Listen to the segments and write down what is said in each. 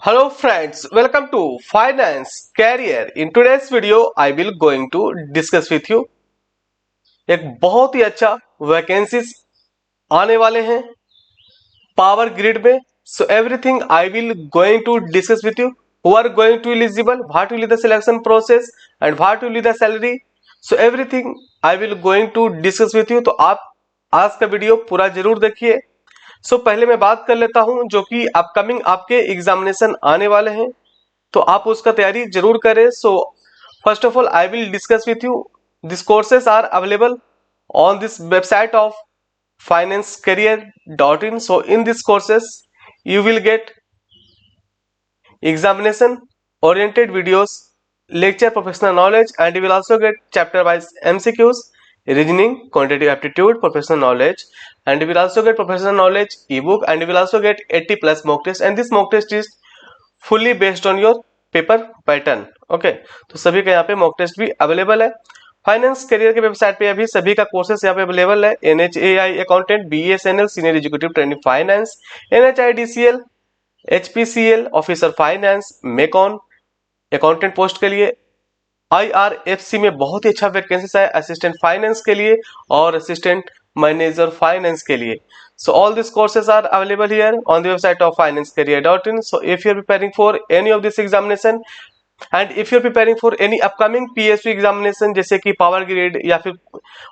Hello friends, welcome to Finance Career. In today's video, I will going to discuss with you एक बहुत ही अच्छा vacancies आने वाले हैं पावर ग्रिड में. So everything I will going to discuss with you. Who are going to eligible? What will be the selection process and what will be the salary? So everything I will going to discuss with you. तो आप आज का video पूरा जरूर देखिए. पहले मैं बात कर लेता हूं जो कि अपकमिंग आपके एग्जामिनेशन आने वाले हैं, तो आप उसका तैयारी जरूर करें. First of all I will discuss with you this courses are available on this website of financecareer.in. So in these courses you will get examination oriented videos, lecture, professional knowledge, and you will also get chapter wise MCQs, reasoning, quantitative aptitude, professional knowledge, and you will also get professional knowledge ebook, and you will also get 80 plus mock test, and this mock test is fully based on your paper pattern. Okay, तो सभी का यहाँ पे mock test भी available है. Finance career के website पे अभी सभी का कोर्सेस यहाँ पे अवेलेबल है. NHAI accountant, BSNL senior executive training finance, NHIDCL, HPCL officer finance, MECON accountant post के लिए, IRFC में बहुत ही अच्छा वैकेंसीज है असिस्टेंट फाइनेंस के लिए और असिस्टेंट मैनेजर फाइनेंस के लिए. So all these courses are available here on the website of financecareer.in. So if you are preparing for any of this examination and if you are preparing for any upcoming PSU examination जैसे कि power grid या फिर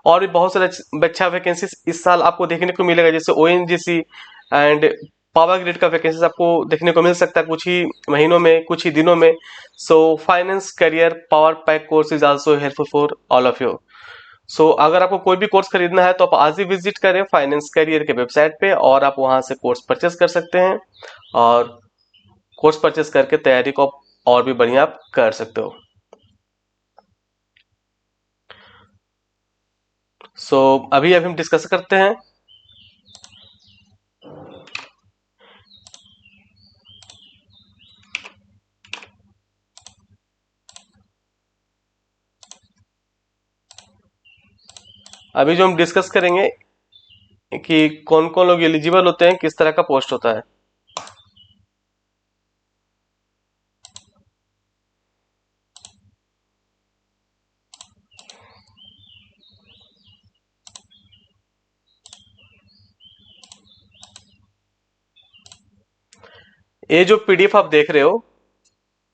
और भी बहुत सारे अच्छा vacancies इस साल आपको देखने को मिलेगा, जैसे ONGC एंड पावर ग्रिड का वैकेंसीज आपको देखने को मिल सकता है कुछ ही महीनों में, कुछ ही दिनों में. So finance career power pack course is also helpful for all of you. अगर आपको कोई भी कोर्स खरीदना है तो आप आज ही विजिट करें फाइनेंस करियर के वेबसाइट पे और आप वहां से कोर्स परचेस कर सकते हैं और कोर्स परचेस करके तैयारी को और भी बढ़िया आप कर सकते हो. अभी हम डिस्कस करते हैं अभी जो हम डिस्कस करेंगे कि कौन कौन लोग एलिजिबल होते हैं, किस तरह का पोस्ट होता है. ये जो PDF आप देख रहे हो,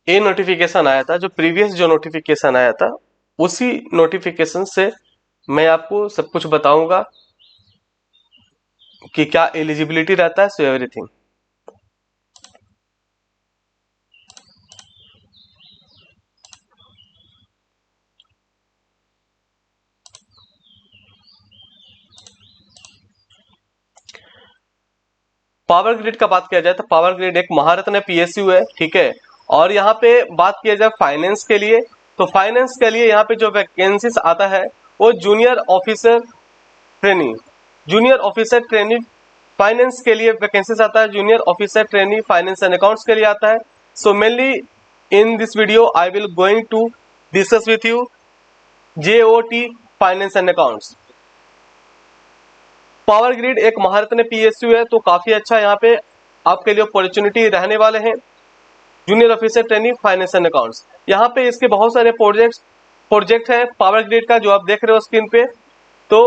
ये नोटिफिकेशन आया था, जो प्रीवियस जो नोटिफिकेशन आया था उसी नोटिफिकेशन से मैं आपको सब कुछ बताऊंगा कि क्या एलिजिबिलिटी रहता है. एवरीथिंग पावर ग्रिड का बात किया जाए तो पावर ग्रिड एक महारत्न PSU है, ठीक है. और यहाँ पे बात किया जाए फाइनेंस के लिए, तो फाइनेंस के लिए यहाँ पे जो वैकेंसीज आता है वो जूनियर ऑफिसर ट्रेनी फाइनेंस के लिए वैकेंसीज आता है. Junior officer trainee finance and accounts के लिए आता है. So mainly in this video I will going to discuss with you JOT finance and accounts. Power Grid एक महारत्न PSU है, तो काफी अच्छा यहाँ पे आपके लिए अपॉर्चुनिटी रहने वाले हैं. Junior officer training finance and accounts, यहाँ पे इसके बहुत सारे प्रोजेक्ट है पावर ग्रिड का जो आप देख रहे हो स्क्रीन पे. तो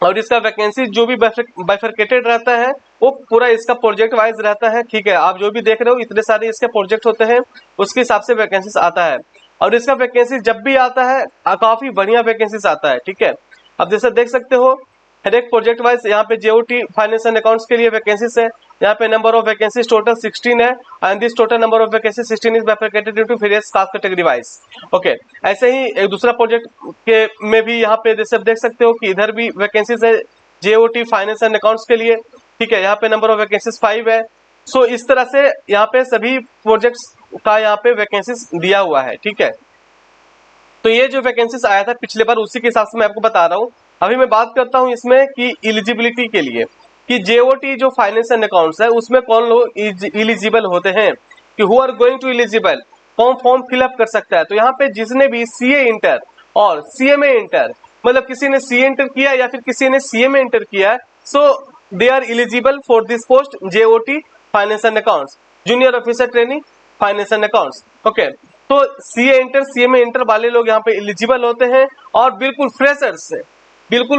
और इसका वैकेंसी जो भी बाइफरकेटेड रहता है वो पूरा इसका प्रोजेक्ट वाइज रहता है, ठीक है. आप जो भी देख रहे हो इतने सारे इसके प्रोजेक्ट होते हैं, उसके हिसाब से वैकेंसीज आता है. और इसका वैकेंसी जब भी आता है काफी बढ़िया वैकेंसीज आता है, ठीक है. अब जैसे देख सकते हो हर एक प्रोजेक्ट वाइज यहाँ पे JOT फाइनेंस एंड अकाउंट्स के लिए वैकेंसीज है. यहाँ पे नंबर ऑफ वैकेंसीज टोटल 16 है and this total number of vacancies 16 is bifurcated into various caste category wise. Okay, ऐसे ही एक दूसरा प्रोजेक्ट के में भी यहाँ पे जैसे देख सकते हो कि इधर भी वैकेंसीज है JOT फाइनेंस एंड अकाउंट्स के लिए, ठीक है. यहाँ पे नंबर ऑफ वैकेंसीज 5 है. इस तरह से यहाँ पे सभी प्रोजेक्ट्स का यहाँ पे वैकेंसीज दिया हुआ है, ठीक है. तो ये जो वैकेंसीज आया था पिछले बार उसी के हिसाब से मैं आपको बता रहा हूँ. अभी मैं बात करता हूँ इसमें कि एलिजिबिलिटी के लिए कि JOT जो फाइनेंस एंड अकाउंट्स है उसमें कौन लोग एलिजिबल होते हैं, कि who are going to eligible, कौन फॉर्म फिलअप कर सकता है. तो यहाँ पे जिसने भी CA इंटर और CMA इंटर, मतलब किसी ने CA इंटर किया या फिर किसी ने CMA इंटर किया, so they are eligible for this post JOT finance and accounts. Junior officer training finance and accounts. Okay, तो सीए इंटर सीएमए इंटर वाले लोग यहाँ पे एलिजिबल होते हैं और बिल्कुल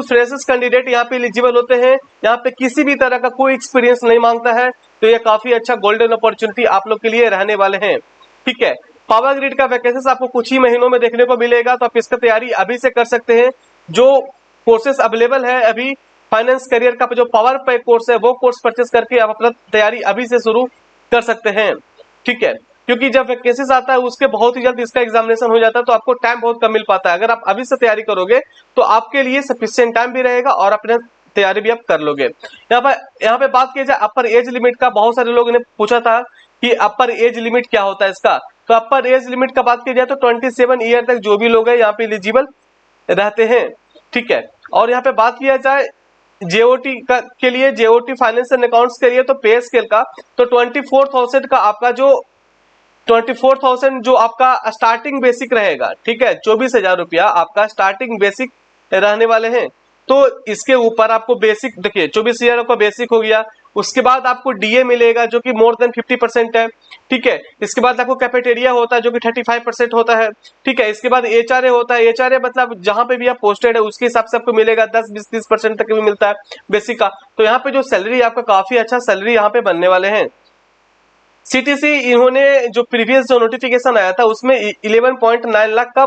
फ्रेशर्स कैंडिडेट यहाँ पे एलिजिबल होते हैं। यहाँ पे किसी भी तरह का कोई एक्सपीरियंस नहीं मांगता है, तो ये काफी अच्छा गोल्डन अपॉर्चुनिटी आप लोग के लिए रहने वाले हैं। ठीक है, पावर ग्रिड का वैकेंसीज आपको कुछ ही महीनों में देखने को मिलेगा, तो आप इसका तैयारी अभी से कर सकते हैं। जो कोर्सेस अवेलेबल है अभी फाइनेंस करियर का जो पावर पैक कोर्स है वो कोर्स परचेस करके आप अपना तैयारी अभी से शुरू कर सकते हैं। ठीक है, क्योंकि जब वैकेंसीज आता है उसके बहुत ही जल्द इसका एग्जामिनेशन हो जाता है, तो आपको टाइम बहुत कम मिल पाता है। अगर आप अभी से तैयारी करोगे तो आपके लिए सफिशिएंट टाइम भी रहेगा और अपने तैयारी भी आप कर लोगे। यहाँ पे बात की जाए अपर एज लिमिट का, बहुत सारे लोगों ने पूछा था कि अपर एज लिमिट क्या होता है इसका। तो अपर एज लिमिट का बात की जाए तो 27 ईयर तक जो भी लोग हैं यहाँ पे एलिजिबल रहते हैं। ठीक है, और यहाँ पे बात किया जाए जेओटी के लिए, जेओटी फाइनेंस एंड अकाउंट्स के लिए, तो पे स्केल का तो 24,000 का आपका जो 24,000 जो आपका स्टार्टिंग बेसिक रहेगा। ठीक है, 24,000 रुपया आपका स्टार्टिंग बेसिक रहने वाले हैं। तो इसके ऊपर आपको बेसिक देखिए 24,000 का बेसिक हो गया, उसके बाद आपको डीए मिलेगा जो कि मोर देन 50% है। ठीक है, इसके बाद आपको कैफेटेरिया होता है जो कि 35% होता है। ठीक है, इसके बाद एचआरए होता है, एचआरए मतलब जहां पे भी आप पोस्टेड है उसके हिसाब से आपको मिलेगा 10-20-30% तक भी मिलता है बेसिक का। तो यहाँ पे जो सैलरी आपका काफी अच्छा सैलरी यहाँ पे बनने वाले हैं। सीटीसी इन्होंने जो प्रीवियस जो नोटिफिकेशन आया था उसमें 11.9 लाख का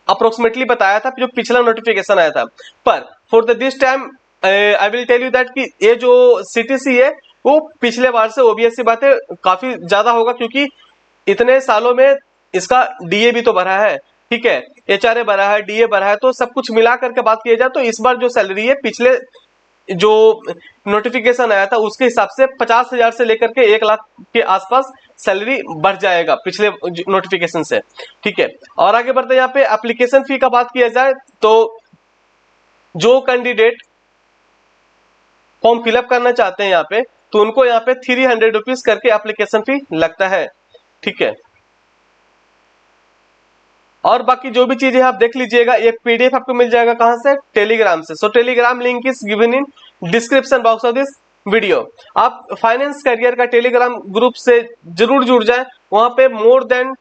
अप्रोक्सीमेटली बताया था जो पिछला नोटिफिकेशन आया था। पर for this time I will tell you that कि ये जो सीटीसी है वो पिछले बार से ओबीएस सी बात है काफी ज्यादा होगा, क्योंकि इतने सालों में इसका डीए भी तो बढ़ा है। ठीक है, एचआरए बढ़ा है, डीए बढ़ा है, तो सब कुछ मिला करके बात किया जाए तो इस बार जो सैलरी है पिछले जो नोटिफिकेशन आया था उसके हिसाब से 50,000 से लेकर के 1 लाख के आसपास सैलरी बढ़ जाएगा पिछले नोटिफिकेशन से। ठीक है, और आगे बढ़ते यहाँ पे एप्लीकेशन फी का बात किया जाए तो जो कैंडिडेट फॉर्म फिलअप करना चाहते हैं यहाँ पे तो उनको यहाँ पे 300 रुपीज करके एप्लीकेशन फी लगता है। ठीक है, और बाकी जो भी चीजें आप देख लीजिएगा, एक पीडीएफ आपको मिल जाएगा कहां से, टेलीग्राम से। So Telegram link is given in description box of this video. आप फाइनेंस करियर का टेलीग्राम ग्रुप से जरूर जुड़ जाएं, वहां पे more than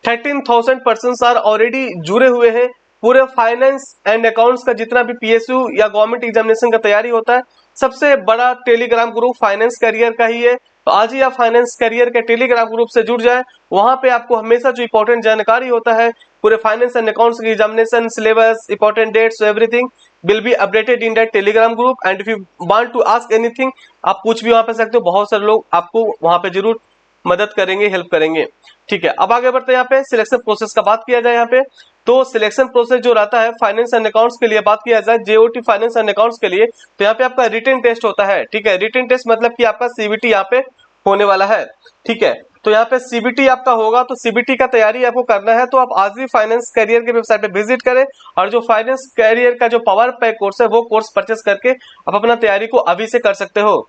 13,000 persons are already जुड़े हुए हैं। पूरे फाइनेंस एंड अकाउंट्स का जितना भी पीएसयू या गवर्नमेंट एग्जामिनेशन का तैयारी होता है सबसे बड़ा टेलीग्राम ग्रुप फाइनेंस करियर का ही है। तो आज ही आप फाइनेंस करियर के टेलीग्राम ग्रुप से जुड़ जाए, वहां पे आपको हमेशा जो इंपॉर्टेंट जानकारी होता है पूरे फाइनेंस एंड अकाउंट्स की examination syllabus important dates everything will be updated in that Telegram group. And if you want to ask anything आप पूछ भी वहां पे सकते हो, बहुत सारे लोग आपको वहां पे जरूर मदद करेंगे, हेल्प करेंगे। ठीक है, अब आगे बढ़ते हैं यहाँ पे सिलेक्शन प्रोसेस का बात किया जाए यहाँ पे। तो सिलेक्शन प्रोसेस जो रहता है फाइनेंस एंड अकाउंट्स के लिए बात किया जाए, जेओटी फाइनेंस एंड अकाउंट्स के लिए, तो यहाँ पे आपका रिटन टेस्ट होता है। ठीक है, रिटन टेस्ट मतलब कि आपका सीबीटी यहाँ पे होने वाला है। ठीक है, तो यहाँ पे सीबीटी आपका होगा, तो सीबीटी का तैयारी आपको करना है तो आप आज भी फाइनेंस करियर के वेबसाइट पे विजिट करें और जो फाइनेंस करियर का जो पावर पैक कोर्स है वो कोर्स परचेस करके आप अपना तैयारी को अभी से कर सकते हो।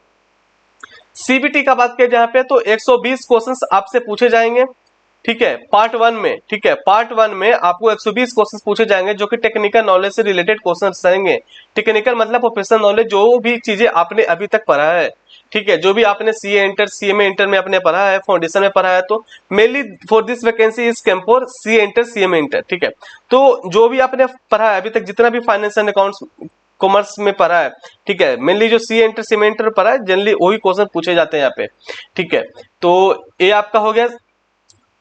सीबीटी का बात किया जहाँ पे तो 120 क्वेश्चंस आपसे पूछे जाएंगे। ठीक है, पार्ट 1 में। ठीक है, पार्ट 1 में आपको 120 क्वेश्चंस पूछे जाएंगे जो कि टेक्निकल नॉलेज से रिलेटेड क्वेश्चंस रहेंगे। टेक्निकल मतलब प्रोफेशनल नॉलेज, जो भी चीजें आपने अभी तक पढ़ा है। ठीक है, जो भी आपने सीए इंटर सीएमए इंटर में आपने पढ़ा है, फाउंडेशन में पढ़ा है, तो mainly for this vacancy is came for CA inter CMA inter. ठीक है, तो जो भी आपने पढ़ा है अभी तक, जितना भी फाइनेंस एंड अकाउंट्स कॉमर्स में पढ़ा है, ठीक है, मेनली जो सी इंटर सीए इंटर पढ़ा है जनरली वही क्वेश्चन पूछे जाते हैं यहाँ पे। ठीक है, तो ये आपका हो गया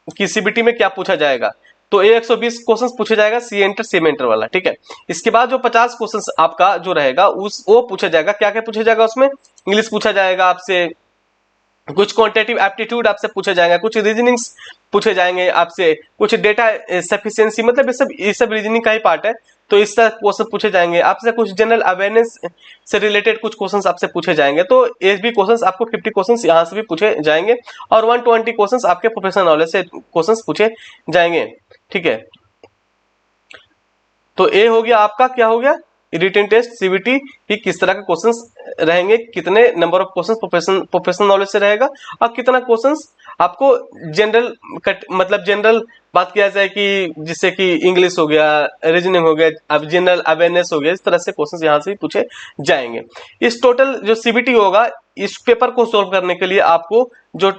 कि सीबीटी में क्या पूछा जाएगा। तो ये 120 क्वेश्चंस पूछे जाएगा सी इंटर सीएम इंटर वाला। ठीक है, इसके बाद जो 50 क्वेश्चंस आपका जो रहेगा वो पूछा जाएगा। क्या क्या पूछा जाएगा उसमें, इंग्लिश पूछा जाएगा आपसे, कुछ क्वांटिटेटिव एप्टीट्यूड आपसे पूछे जाएंगे, कुछ रीजनिंग्स पूछे जाएंगे आपसे, कुछ डेटा सफिशिएंसी मतलब ये सब रीजनिंग का ही पार्ट है, तो इस तरह क्वेश्चन पूछे जाएंगे आपसे। कुछ जनरल अवेयरनेस से रिलेटेड कुछ क्वेश्चंस आपसे पूछे जाएंगे। तो ये भी क्वेश्चंस आपको 50 क्वेश्चंस यहाँ से भी पूछे जाएंगे और 120 क्वेश्चंस आपके प्रोफेशनल नॉलेज से क्वेश्चंस पूछे जाएंगे। ठीक है, तो ये हो गया आपका, क्या हो गया, रिटन टेस्ट सीबीटी की किस तरह के क्वेश्चंस रहेंगे, कितने number of questions professional knowledge से रहेगा और कितना क्वेश्चंस आपको जनरल मतलब जनरल बात किया जाए कि जिससे कि इंग्लिश हो गया, रीजनिंग हो गया, अब जनरल अवेयरनेस हो गया, इस तरह से क्वेश्चंस यहाँ से भी पूछे जाएंगे। इस टोटल जो सीबीटी होगा इस पेपर को सोल्व करने के लिए आपको जो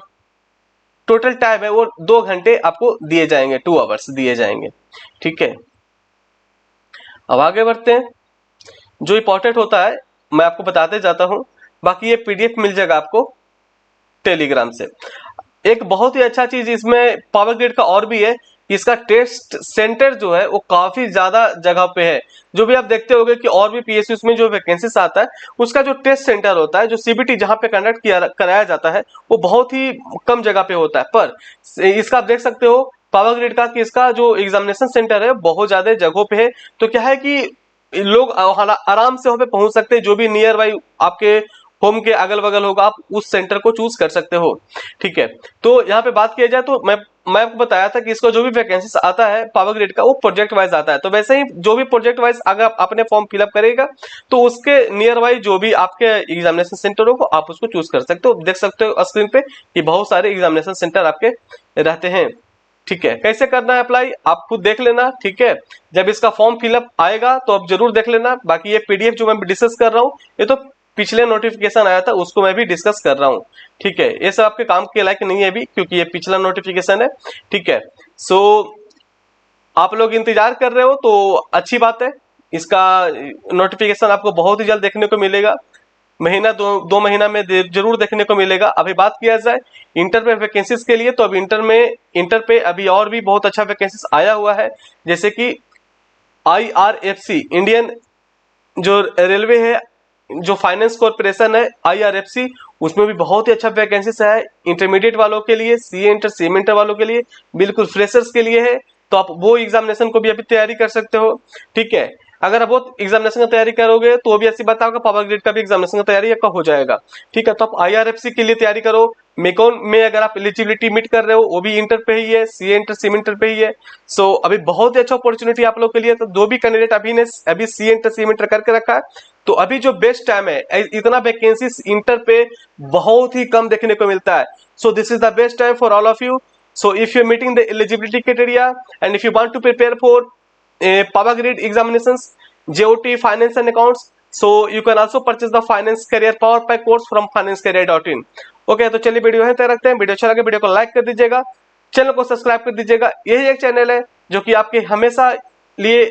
टोटल टाइम है वो 2 घंटे आपको दिए जाएंगे, 2 आवर्स दिए जाएंगे। ठीक है, अब आगे बढ़ते हैं। जो इंपॉर्टेंट होता है मैं आपको बताते जाता हूं, बाकी ये पीडीएफ मिल जाएगा आपको टेलीग्राम से। एक बहुत ही अच्छा चीज इसमें पावर ग्रिड का और भी है कि इसका टेस्ट सेंटर जो है वो काफी ज्यादा जगह पे है। जो भी आप देखते होंगे कि और भी पीएसयूज में जो वैकेंसीज आता है उसका जो टेस्ट सेंटर होता है, जो सीबीटी जहां पे कंडक्ट किया कराया जाता है, वो बहुत ही कम जगह पे होता है। पर इसका आप देख सकते हो पावर ग्रिड का कि इसका जो एग्जामिनेशन सेंटर है बहुत ज्यादा जगहों पे है। तो क्या है कि लोग आराम से वहां पे पहुंच सकते हैं, जो भी नियर बाई आपके होम के अगल बगल होगा आप उस सेंटर को चूज कर सकते हो। ठीक है, तो यहाँ पे बात किया जाए तो मैं आपको बताया था कि इसका जो भी वैकेंसी आता है पावर ग्रिड का वो प्रोजेक्ट वाइज आता है। तो वैसे ही जो भी प्रोजेक्ट वाइज अगर आपने फॉर्म फिलअप करेगा तो उसके नियर बाई जो भी आपके एग्जामिनेशन सेंटर हो आप उसको चूज कर सकते हो। देख सकते हो स्क्रीन पे कि बहुत सारे एग्जामिनेशन सेंटर आपके रहते हैं। ठीक है, कैसे करना है अप्लाई आप खुद देख लेना। ठीक है, जब इसका फॉर्म फिलअप आएगा तो आप जरूर देख लेना। बाकी ये पीडीएफ जो मैं डिस्कस कर रहा हूँ ये तो पिछले नोटिफिकेशन आया था उसको मैं भी डिस्कस कर रहा हूँ। ठीक है, ये सब आपके काम के लायक नहीं है अभी क्योंकि ये पिछला नोटिफिकेशन है। ठीक है, सो आप लोग इंतजार कर रहे हो तो अच्छी बात है। इसका नोटिफिकेशन आपको बहुत ही जल्द देखने को मिलेगा, महीना दो महीना में जरूर देखने को मिलेगा। अभी बात किया जाए इंटर पे वैकेंसीज के लिए, तो अब इंटर पे अभी और भी बहुत अच्छा वैकेंसीज आया हुआ है। जैसे कि IRFC इंडियन जो रेलवे है, जो फाइनेंस कॉर्पोरेशन है IRFC, उसमें भी बहुत ही अच्छा वैकेंसीज है इंटरमीडिएट वालों के लिए, सीए इंटर सेम इंटर वालों के लिए, बिल्कुल फ्रेशर्स के लिए है। तो आप वो एग्जामिनेशन को भी अभी तैयारी कर सकते हो। ठीक है, अगर आप वो एग्जामिनेशन की तैयारी करोगे तो भी ऐसी बात होगा पावर ग्रिड का भी एग्जामिनेशन की तैयारी आपका हो जाएगा। ठीक है, तो आप IRFC के लिए तैयारी करो। मेकॉन में अगर आप एलिजिबिलिटी मीट कर रहे हो वो भी इंटर पे ही है, सीए इंटर सेम इंटर पे ही है। सो अभी बहुत ही अच्छा अपॉर्चुनिटी आप लोग के लिए। तो जो भी कैंडिडेट अभी सीए इंटर सेम इंटर करके रखा है तो अभी जो बेस्ट टाइम है, इतना वैकेंसी इंटर पे बहुत ही कम देखने को मिलता है। So this is the best time for all of you. So if you're meeting the eligibility criteria and if you want to prepare for Power Grid examinations, JOT, Finance and Accounts, so you can also purchase the Finance Career Power Pack course from financecareer.in. Okay, तो चलिए video यहीं तक रखते हैं। Video अच्छा लगे video को like कर दीजिएगा, चैनल को सब्सक्राइब कर दीजिएगा। यही एक चैनल है जो कि आपके हमेशा लिए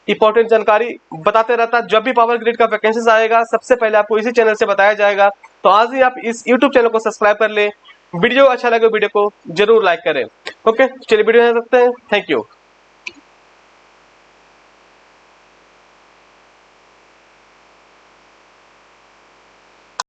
इंपॉर्टेंट जानकारी बताते रहता है। जब भी पावर ग्रिड का वैकेंसीज आएगा सबसे पहले आपको इसी चैनल से बताया जाएगा। तो आज ही आप इस यूट्यूब चैनल को सब्सक्राइब कर ले। वीडियो अच्छा लगे वीडियो को जरूर लाइक करें। ओके, चलिए वीडियो में रखते हैं। Thank you.